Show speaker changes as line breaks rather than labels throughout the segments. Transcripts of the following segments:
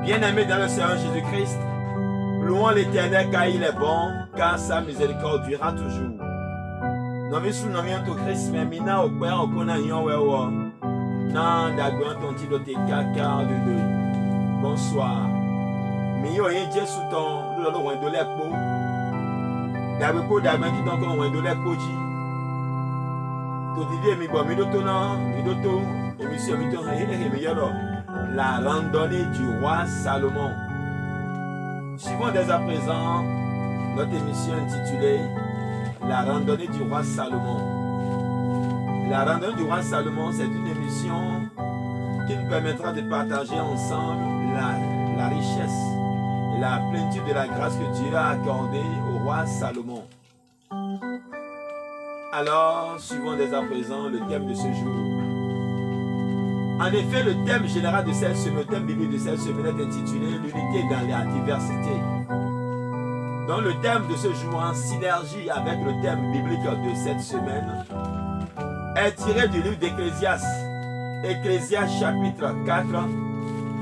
Bien-aimés dans le Seigneur Jésus-Christ, louons l'Éternel car il est bon, car sa miséricorde durera toujours. Nomi sous nomi en to Christ, mais mina au père au kona yon wewo. Nan dagouan ton titre de kaka de deux. Bonsoir. Mi yo yen Jésus ton, nous allons wendo lekpo. Dagouan qui ton kon wendo lekpo ji. To didi mi bo mi doto nan, mi doto, émission mi ton mi yoro. La randonnée du roi Salomon. Suivons dès à présent notre émission intitulée La randonnée du roi Salomon. La randonnée du roi Salomon, c'est une émission qui nous permettra de partager ensemble la richesse et la plénitude de la grâce que Dieu a accordée au roi Salomon. Alors, suivons dès à présent le thème de ce jour. En effet, le thème général de cette semaine, le thème biblique de cette semaine est intitulé L'unité dans la diversité. Donc le thème de ce jour, en synergie avec le thème biblique de cette semaine, est tiré du livre d'Ecclésiaste. Ecclésiaste chapitre 4,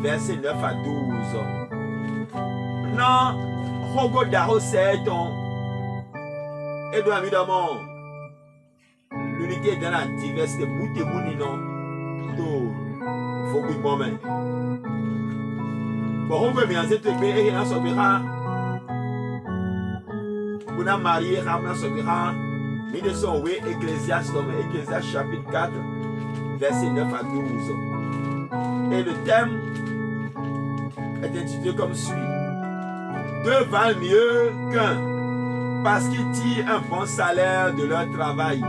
versets 9 à 12. Non, Rogo Daro Seton, Edouard Midamon, l'unité dans la diversité, Bouté Bouninon, faut que bon mais bon on veut bien c'est te payer et on s'obéira on a marié ramna s'obéira mais de son oui Ecclésiaste chapitre 4 verset 9 à 12 et le thème est intitulé comme suit: deux valent mieux qu'un parce qu'ils tirent un bon salaire de leur travail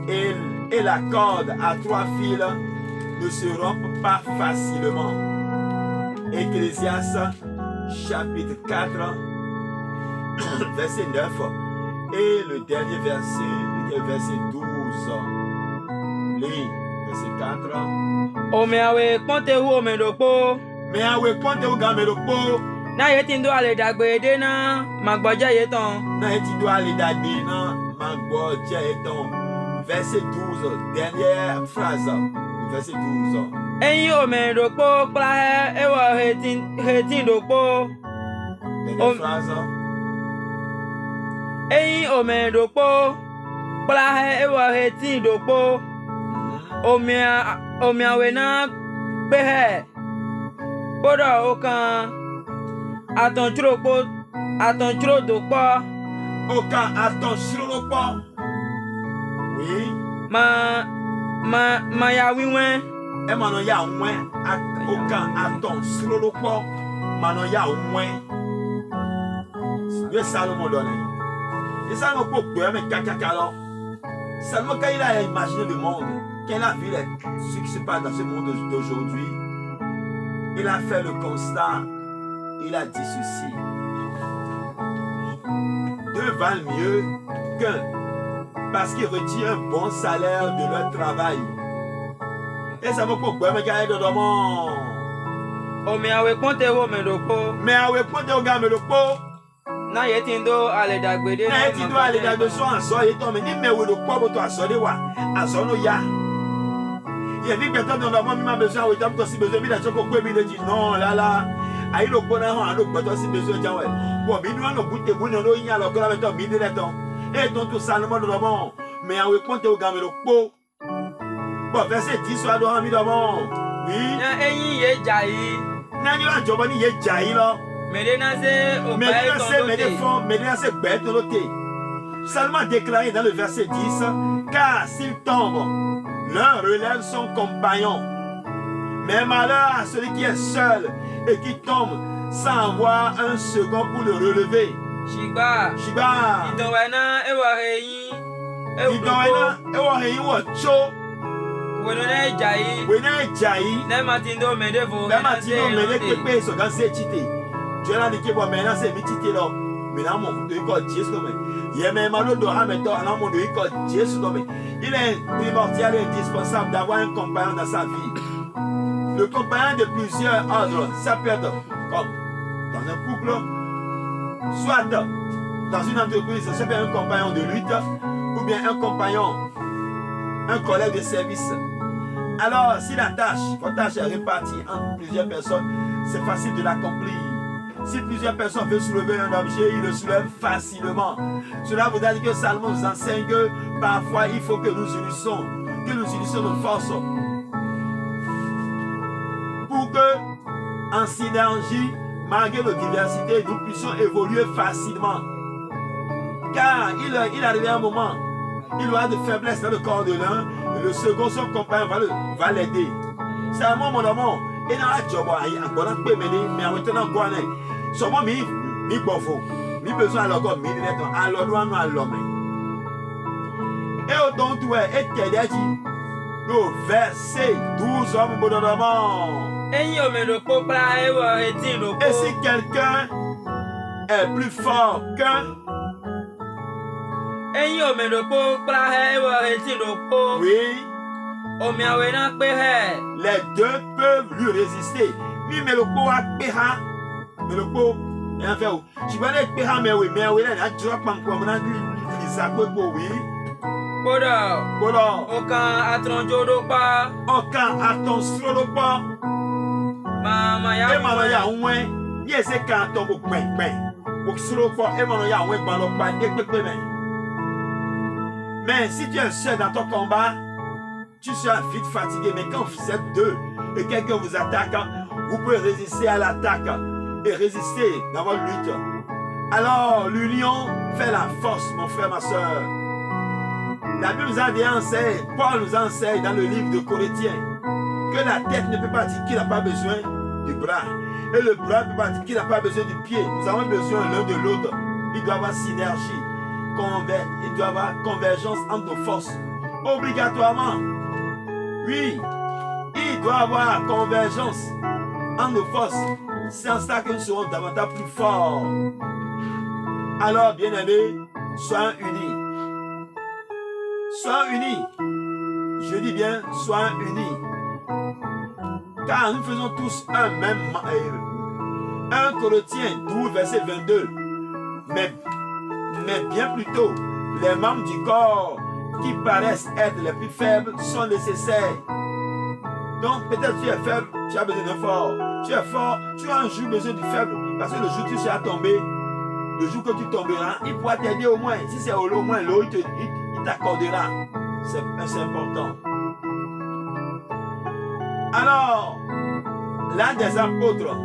et la corde à trois fils ne se rompt pas facilement. Ecclésiaste chapitre 4 verset 9 et le dernier verset 12. Lis verset 4.
Omeawe konte hu omedokpo.
Meawe konte hu gamedokpo.
Na yetindo ale dagbe de na magboja yeton.
Na yetindo ale dagbe na magboja yeton. Verset 12, dernière phrase, verset 12.
Eyin omedokpo kplahe ewa hetin dokpo.
Dernière phrase.
Eyin omedokpo kplahe ewa hetin dokpo. Omiawe na pehe. Bodo okan atontro dokpo.
Okan atontro dokpo. Oui.
Ma ya wiwen.
E mano ya wen okan aton srolokpo mano ya wen. Le Salomon donné. Et ça nous peut gagner caca là. Seulement quand il a imaginé le monde, quand il a vu ce qui se passe dans ce monde d'aujourd'hui, il a fait le constat, il a dit ceci: deux valent mieux qu'un parce qu'ils retirent un bon salaire de leur travail. Et ça va pour quoi me gagner de dormant.
Omiawe konte ho medokpo.
Mais awe konte ho gamedokpo.
Na yetindo ale dagbe de.
Na yetindo ale dagbe so anso yeton me ni mewe dokpo bo to aso de wa. Aso no ya. Il dit que dans dormant mi ma besoin o tam to si besoin mi da choko ko mi de dit non là. Ayi dokpo na ho ado gbo to si besoin jan we. Bo mi nu no bute bu no yin alo ko la meto mi de leton. Et donc tout Salomon de dormant. Mais awe konte ho gamedokpo. Bon, verset 10 soit dans Midamon. Oui.
Na eyin ye jayi.
Na ni la jobo ni ye jayi lo.
Medena se
Medena se bête de l'auté. Seulement déclaré dans le verset 10, car s'il tombe, l'un relève son compagnon. Mais malheur à celui qui est seul et qui tombe sans avoir un second pour le relever.
Shiba. Idowena ewa heyin.
Idowena ewa heyin wo cho.
Wenone jayi. Ne matindo medevo.
Ne matindo medevo so ganse chite. Tu as dit que bon maintenant c'est mitite là. Maintenant mon de ko Jésus comme. Yeme malo do ha meto ana mon de ko Jésus comme. Il est primordial et indispensable d'avoir un compagnon dans sa vie. Le compagnon de plusieurs ordres, ça peut être comme dans un couple, soit dans une entreprise, ça peut être un compagnon de lutte ou bien un compagnon, un collègue de service. Alors, si votre tâche est répartie entre plusieurs personnes, c'est facile de l'accomplir. Si plusieurs personnes veulent soulever un objet, ils le soulèvent facilement. Cela voudrait dire que Salomon nous enseigne que parfois il faut que nous unissions nos forces pour que, en synergie, malgré nos diversités, nous puissions évoluer facilement. Car il arrive un moment, il aura de faiblesse dans le corps de l'un, et le second, son compagnon, va l'aider. Salomon, mon amour, et dans la job, il peut m'aider, mais en retenant quoi, seulement mi bofo, mi besoin alors comme mi neto, alors nous à l'homme. Et autant tu es, et t'es dit, le verset 12 hommes bonnement. Et si quelqu'un est plus fort qu'un, oui, les deux peuvent lui résister. Mi me le po a peha, me le po, et en fait, je vais aller peha mais oui, là, tu vas pas me comprendre, ça peut pour oui.
Boda, aucun attention pas.
Aucun attention pas.
Mama ya.
Et maman ya oué, yes c'est quand on vous peint. Pour solo pas, et maman ya oué ballon pas, mais si tu es seul dans ton combat, tu seras vite fatigué. Mais quand vous êtes deux et quelqu'un vous attaque, vous pouvez résister à l'attaque et résister dans votre lutte. Alors, l'union fait la force, mon frère, ma soeur. La Bible nous a bien enseigné, Paul nous enseigne dans le livre de Corinthiens, que la tête ne peut pas dire qu'il n'a pas besoin du bras. Et le bras ne peut pas dire qu'il n'a pas besoin du pied. Nous avons besoin l'un de l'autre. Il doit y avoir synergie. Il doit y avoir convergence entre nos forces. Obligatoirement. Oui, il doit y avoir convergence entre nos forces. C'est en cela que nous serons davantage plus forts. Alors, bien-aimés, soyons unis. Soyons unis. Je dis bien, soyons unis. Car nous faisons tous un même. 1 Corinthiens 12, verset 22. Mais bien plutôt, les membres du corps qui paraissent être les plus faibles sont nécessaires. Donc peut-être tu es faible, tu as besoin d'un fort. Tu es fort, tu as un jour besoin du faible. Parce que le jour où tu seras tombé, le jour que tu tomberas, il pourra t'aider au moins. Si c'est au moins l'eau, il t'accordera. C'est important. Alors, l'un des apôtres,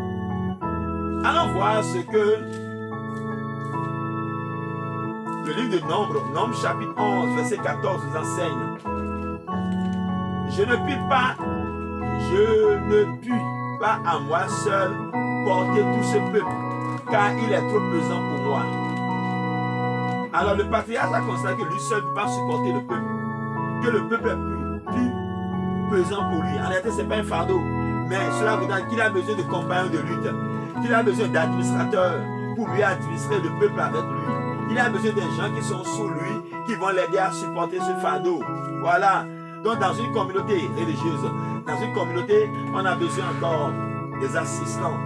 allons voir ce que le livre de Nombre chapitre 11, verset 14 nous enseigne. Je ne puis pas à moi seul porter tout ce peuple, car il est trop pesant pour moi. Alors le patriarche a constaté que lui seul ne peut pas supporter le peuple, que le peuple est plus pesant pour lui. En réalité, ce n'est pas un fardeau, mais cela veut dire qu'il a besoin de compagnons de lutte, qu'il a besoin d'administrateurs pour lui administrer le peuple avec lui. Il a besoin des gens qui sont sous lui, qui vont l'aider à supporter ce fardeau. Voilà. Donc dans une communauté religieuse, dans une communauté, on a besoin encore des assistants.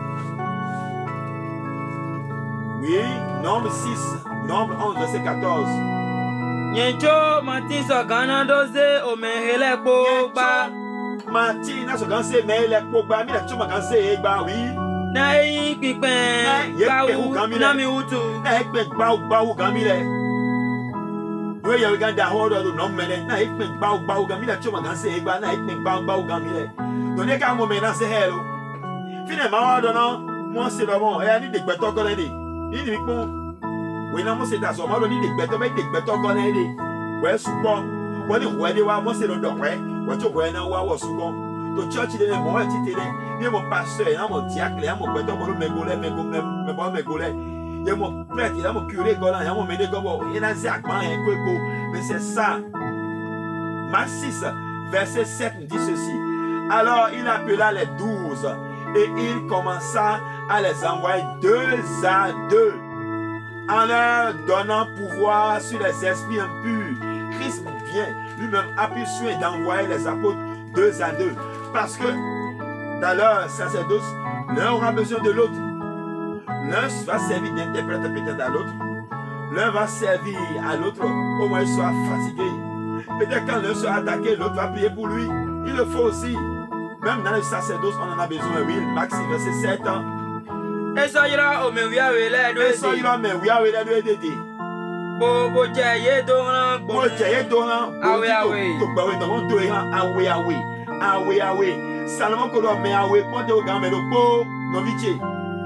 Oui, Nombre 6, Nombre 11, verset 14.
Nyencho mati so gana doze o mehele kpogba.
Mati na so gan se mehele kpogba, mi la chuma gan se egba oui.
Na eyin pipen bawu na mi utu.
Na ekpe bawu gan mi le. We ya gan da hodo do no mele. Na ekpe bawu gan mi la chuma gan se egba, na ekpe bawu gan mi le. Do ne ka mo me na se hello. Fine ma hodo no, mo se do mo, e ni de gbeto ko le ni. Ni mi pon. We na mo se da so mo do ni de gbeto ko le ni. We supo. Wo ni we de wa mo se do do we. Wo to we na wa wo supo. To church de mo wa ti tele. Ni mo pasteur, na mo diacre, na mo gbeto mo me gole. Ye mo prêtre, na mo curé gola, na mo mede gobo. E na zakman en kweko. Mais c'est ça. Marc 6, verset 7 nous dit ceci. Alors il appela les 12 et il commença à les envoyer 2 à 2 en leur donnant pouvoir sur les esprits impurs. Christ vient lui-même appuie sur d'envoyer les apôtres 2 à 2 parce que dans leur sacerdoce, l'un aura besoin de l'autre. L'un va servir d'interprète peut-être à l'autre. L'un va servir à l'autre au moins il soit fatigué. Peut-être quand l'un sera attaqué, l'autre va prier pour lui. Il le faut aussi. Même dans le sacerdoce, on en a besoin. Oui, Max, verset 7.
Et ça ira au même yahweh là
Et ça ira, mais oui, avec les deux dédés.
Bobo jaye dona
Bo jaye dona.
Awe awe.
To bawe no on to ira awe awe. Awe awe. Salomon ko do me awe ponte o gan me do po no viche.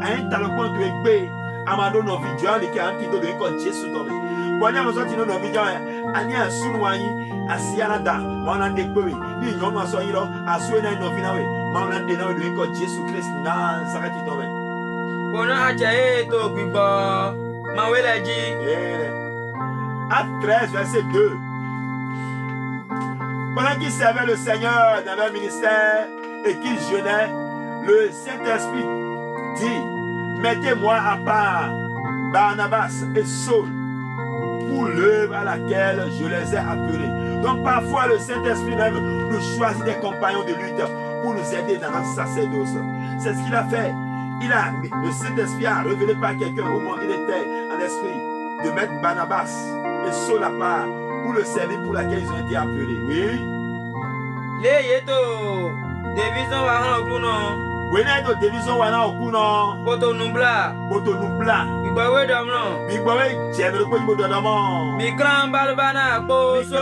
Ayin talo pon to egbe. Amado no video ali ke anti do ko Jesu do me. Bonya mo so ti no video ani asunu wanyi asiana da. Wana de gbe ni nyo no so yiro asu na no finawe. Ma na de na do ko Jesu Christ na sakati do me.
Bona ajaye to gbibo mawele ji.
Acte 13, verset 2. Pendant qu'ils servaient le Seigneur dans leur ministère et qu'ils jeûnaient, le Saint-Esprit dit, mettez-moi à part Barnabas et Saul pour l'œuvre à laquelle je les ai appelés. Donc parfois le Saint-Esprit même nous choisit des compagnons de lutte pour nous aider dans notre sacerdoce. C'est ce qu'il a fait. Le Saint-Esprit a révélé par quelqu'un au moment où il était en esprit de mettre Barnabas et Saul à part pour le servir pour laquelle ils ont été appelés. Oui.
Le yeto division wa han okuno.
Wenedo division wa na okuno.
Boto nubla. Igbawe dom no.
Igbawe jeme lo ko do dom.
Mi gran balbana po so.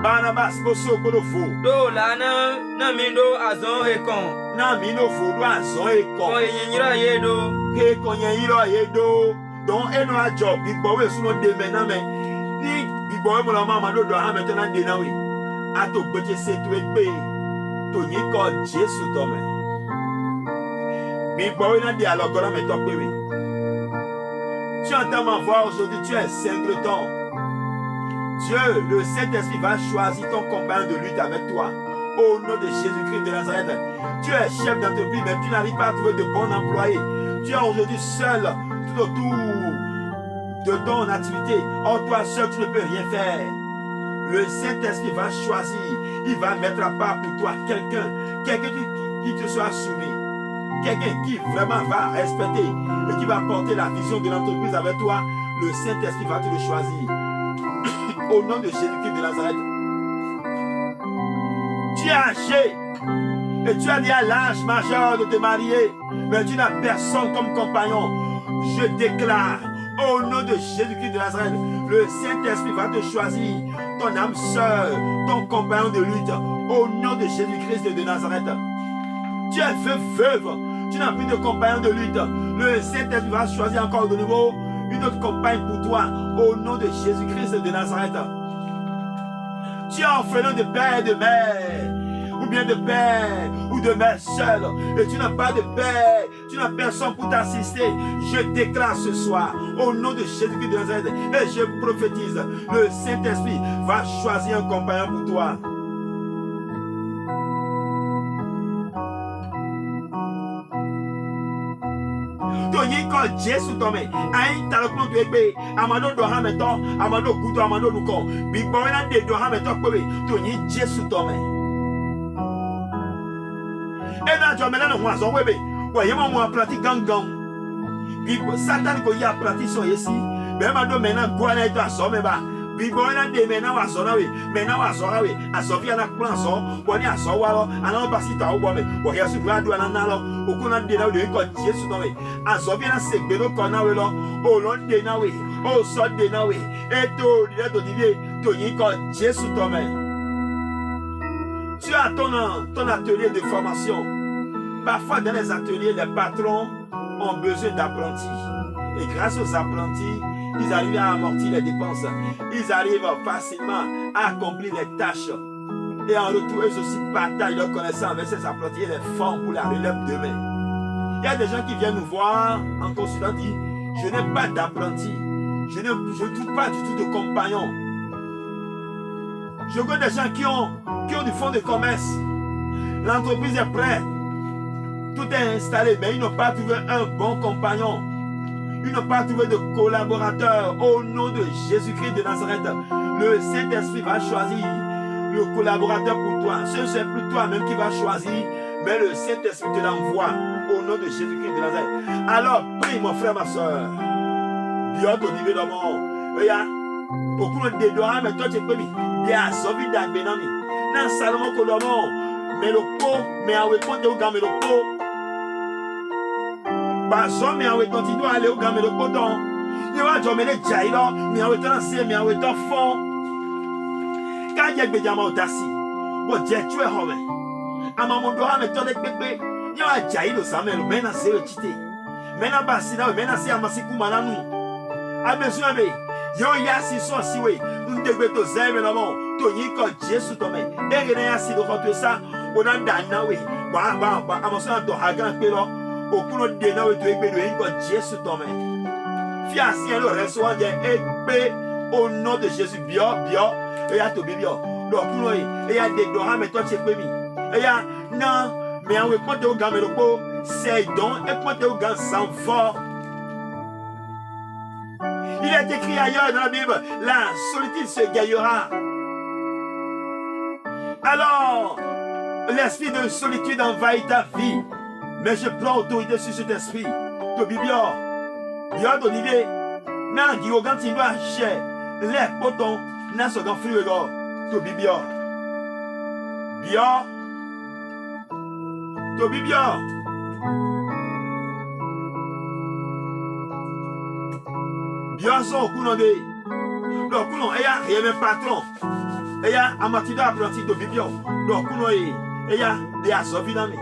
Barnabas po so ko lo fo.
Do la na mi do azon ekon.
Na mi no fo do azon ekon.
Ko yinyira yedo.
Ke ko yinyira yedo. Don eno ajo igbawe suno de mename. Ni igbawe mo la mama do ha metena de na we. Ato gbeje se to egbe. To yin ko Jesu to me. Mi igbawe na de alogora me to pe we. Tu entends ma voix aujourd'hui, tu es singleton. Dieu, le Saint-Esprit va choisir ton compagnon de lutte avec toi. Au nom de Jésus-Christ de Nazareth. Tu es chef d'entreprise, mais tu n'arrives pas à trouver de bons employés. Tu es aujourd'hui seul tout autour de ton activité. Or, toi seul, tu ne peux rien faire. Le Saint-Esprit va choisir. Il va mettre à part pour toi quelqu'un qui te soit soumis. Quelqu'un qui vraiment va respecter et qui va porter la vision de l'entreprise avec toi. Le Saint-Esprit va te le choisir. Au nom de Jésus-Christ de Nazareth. Tu es âgé et tu as dit à l'âge majeur de te marier, mais tu n'as personne comme compagnon. Je déclare au nom de Jésus-Christ de Nazareth, le Saint-Esprit va te choisir, ton âme sœur, ton compagnon de lutte, au nom de Jésus-Christ de Nazareth. Tu es veuve, tu n'as plus de compagnon de lutte. Le Saint-Esprit va choisir encore de nouveau une autre compagne pour toi, au nom de Jésus-Christ de Nazareth. Tu es orphelin de père et de mère, ou bien de père ou de mère seule, et tu n'as pas de père, tu n'as personne pour t'assister. Je déclare ce soir, au nom de Jésus-Christ de Nazareth, et je prophétise, le Saint-Esprit va choisir un compagnon pour toi. Jésus tome ayin talokno to egbe amado do ha meto amado gudo amado luko bi gbo na de do ha meto pe to yin Jésus tome e na jo mena no ho aso webe wo ye mo pratique gangan bi Satan ko ya pratique so yesi be ma do mena go na to aso me ba bi gbo na de mena wa so na we mena wa so na we aso fi na plan so wo ni aso wa lo ana ba si ta wo me wo ye su do na na lo okuna de na de ko Jésus tome aso fi na se gbe lo ko na we lo o lo de na we o so de na we e to de to di to yin ko Jésus tome. Tu as ton atelier de formation. Parfois dans les ateliers les patrons ont besoin d'apprentis et grâce aux apprentis ils arrivent à amortir les dépenses. Ils arrivent facilement à accomplir les tâches. Et en retour, eux aussi partagent leur connaissance avec ces apprentis et les forment pour la relève demain. Il y a des gens qui viennent nous voir en consultant, disent, je n'ai pas d'apprenti. Je ne trouve pas du tout de compagnon. Je connais des gens qui ont du fonds de commerce. L'entreprise est prête. Tout est installé, mais ils n'ont pas trouvé un bon compagnon. Ils n'ont pas trouvé de collaborateur. Au nom de Jésus-Christ de Nazareth, le Saint-Esprit va choisir le collaborateur pour toi. Ce n'est plus toi-même qui va choisir, mais le Saint-Esprit te l'envoie au nom de Jésus-Christ de Nazareth. Alors, prie mon frère, ma soeur. Dieu au niveau de mon. Regarde, au cours des doigts, mais toi tu peux bien sauver d'Agbenami. Dans Salomon Kolomo, mais le pot, mais à répondre au gars, mais le pot. Bazo, mais à répondre, tu dois aller au gars, mais le pot, donc. Il va dire, mais les jaïla, mais à répondre, c'est, mais à répondre, fond. Quand il y a des diamants audacieux, on dit, tu es homme. À maman doit mettre des bébés. Il y a un jaïlo, ça, mais le mena, c'est le tité. Mena, basina, mena, c'est à Massikou, Mananou. A besoin de yo ya si so si we ndegbe to zeme na mo to yin ko Jesu to me e re ya si do ko to sa o na da na we ba amoso to hagan pe lo o kuro de na we to egbe do yin ko Jesu to me fi asien lo reso anje egbe au nom de Jésus bio e ya to bi bio lo kuro e ya de do ha me to che pe mi e ya na me an we pote o ga me lo po c'est donc et pote o ga sans fort. Il est écrit ailleurs dans la Bible, la solitude se gagnera. Alors, l'esprit de solitude envahit ta vie. Mais je prends autorité sur cet esprit. To bibio, yo to l'idée. Na di ogan ti doit cher. Les potons, na so gan frigo. To bibio. Bio. To bibio. Bien son coulant de donc coulant et y a même patron et y a amatida apprenti de bibion donc coulant et y a des asobi dans me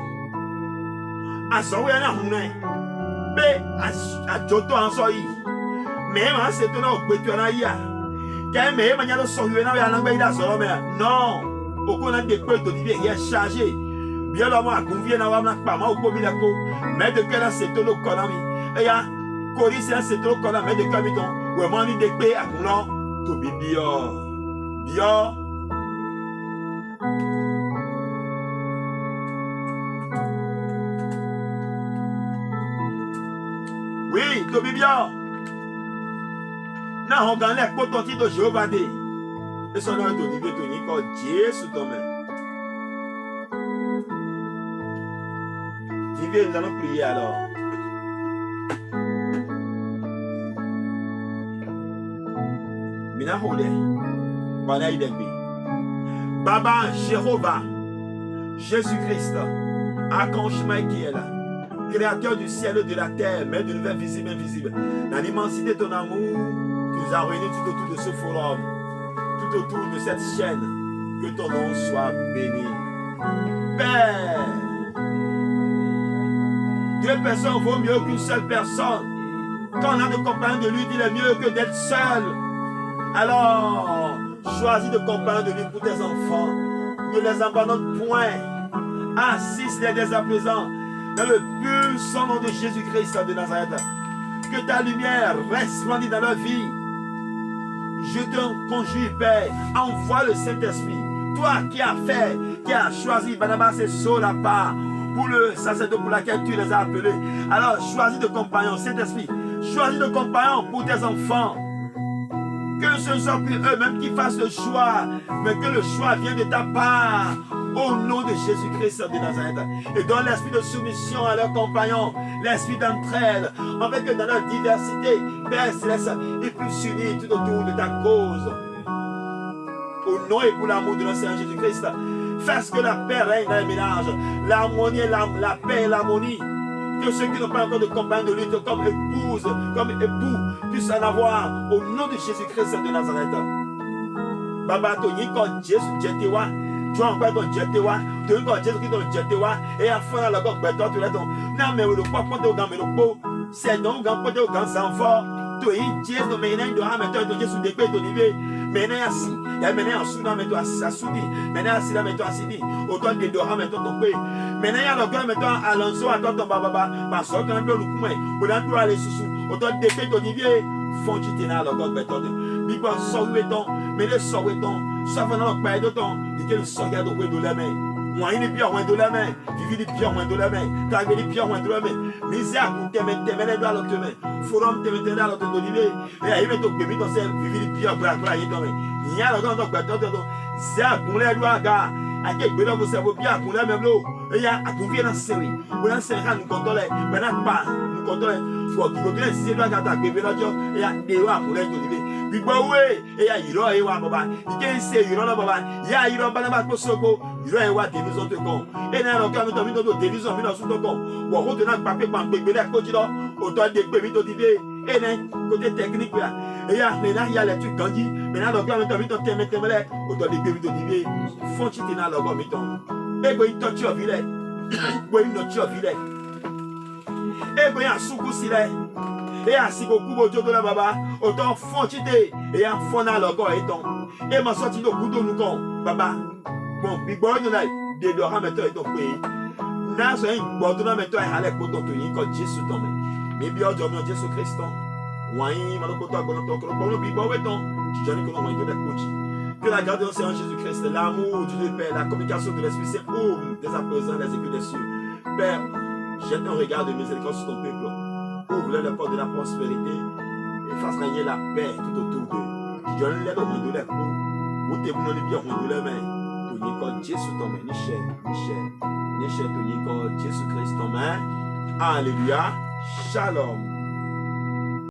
asowe na hunne be a joto anso yi me ma se to na ogbetu na ya ke me ma nya lo so yi na ya na gbe ida so me non okuna de pe to di bien chargé bien lo ma convient na wa na pa ma opo mi le ko mais de que là c'est to lo konami et y a Kori c'est trop qu'on a mis de camiton. Ouais, moi, ni de paix à coulant. To be bio. Bio. Oui, to be bio. Na on gagne les potentiels de Jéhovah. Et son nom est Olivier Tony, quand Dieu sous ton main. Dieu, nous allons prier alors. Baba Jéhovah, Jésus-Christ, Archange Michael, créateur du ciel et de la terre, mais de l'univers visible et invisible. Dans l'immensité de ton amour, tu nous as réunis tout autour de ce forum, tout autour de cette chaîne. Que ton nom soit béni. Père, deux personnes vaut mieux qu'une seule personne. Quand on a de compagnon de lui, il est mieux que d'être seul. Alors, choisis de compagnon de lui pour tes enfants. Ne les abandonne point. Assiste-les dès à présent. Dans le puissant nom de Jésus-Christ de Nazareth. Que ta lumière resplendisse dans leur vie. Je te conjure, Père. Envoie le Saint-Esprit. Toi qui as fait, qui as choisi Barnabas et Saul à part pour le sacerdoce pour laquelle tu les as appelés. Alors, choisis de compagnons, Saint-Esprit. Choisis de compagnons pour tes enfants. Que ce ne soit plus eux-mêmes qui fassent le choix, mais que le choix vienne de ta part, au nom de Jésus-Christ de Nazareth. Et donne l'esprit de soumission à leurs compagnons, l'esprit d'entraide, afin que dans leur diversité, Père Céleste, ils puissent s'unir tout autour de ta cause. Au nom et pour l'amour de notre Seigneur Jésus-Christ, fais ce que la paix règne dans les ménages, l'harmonie et la paix et l'harmonie. Que ceux qui n'ont pas encore de compagne de lutte comme épouse, comme époux, puissent en avoir au nom de Jésus-Christ de Nazareth. Baba, Tony, quand Jésus Jetewa, tu as encore ton Jetewa, tu as encore Jésus qui ton Jetewa, et à fond, la gomme, tu as ton. Non, mais le poids, quand tu as dans le pot, c'est donc quand tu as au grand sang fort. Tu as Jésus, mais il y a un metteur de Jésus de paix, de niveau, mais il y a assis. Il y a un soudan, mais toi, à soudi. Maintenant, assis là, mais toi, assis. Autant de Dora, mais toi, ton pays. Maintenant, il y a le gars, mais toi, Alonso, à toi, ton baba, parce que quand tu as le coup, pour l'un, tu as les sous. Autant de paix, ton niveau, font tu t'es là, le gars, mais toi, Bible, sauve-ton, mais le sauve-ton, sauve-ton, le père de ton, il y a le sauvegarde au bout de la main. Moi, il est bien loin de la main, vivi les pieds loin de la main, t'as vu les pieds loin de la main, misère, t'es les doigts à l'autre main, forum, t'es les doigts à l'autre d'olivier, et il met ton bébé dans celle, vivi les pieds, bras, il tombe. Il y a le gars, donc, c'est à pour les doigts, gars, à quel bénéfice vous savez bien, pour les mêmes lots. Et il y a à tout bien en série. Vous en série, nous comptons les. Maintenant, pas. Nous comptons les. Faut qu'il continue si c'est toi qui as ta bébé là, il y a des lois pour les donner. Puis, bah, ouais, et il y a Hiro et Wa, Baba. Il y a un série, Hiro là, Baba. Il y a Hiro, Banaba, Kosoko. Hiro et Wa, Dévision de con. Et là, on a mis dans Dévision, mis dans son con. Ou on retourne à papier, par bébé là, côté là. Autant de bébé d'idée. Et là, côté technique là. Et là, maintenant, il y a les trucs grandis. Maintenant, donc, on a mis dans tes mains, autant de bébé d'idée. Faut que tu t'es là, là, et puis il torture village. Il torture village. Et puis il y a soukou silé. Et à si beaucoup de la baba, autant fontité et un fond à l'orgon et ton. Et m'a sorti de couteau nous con, baba. Bon, big boy nous n'aille, des doigts metteurs et ton pays. N'a pas un bon de metteur et allez pour ton pays quand Jésus tombe. Mais bien, Dieu, Jésus Christ. Ouaï, malheureusement, bon, big boy et ton. Tu dis que l'on va de la couche. Que la grâce de notre Seigneur Jésus-Christ, l'amour du Dieu Père, la communication de l'Esprit Saint ouvre dès à présent les écus des cieux. Père, jette un regard de miséricorde sur ton peuple. Ouvre le porte de la prospérité et fasse régner la paix tout autour d'eux. Tu donnes l'aide au moins de leur peau. Ou t'es venu bien au moins de leur main. Tu n'y connais Jésus ton main. Ni cher, tu n'y connais Jésus-Christ ton main. Alléluia. Shalom.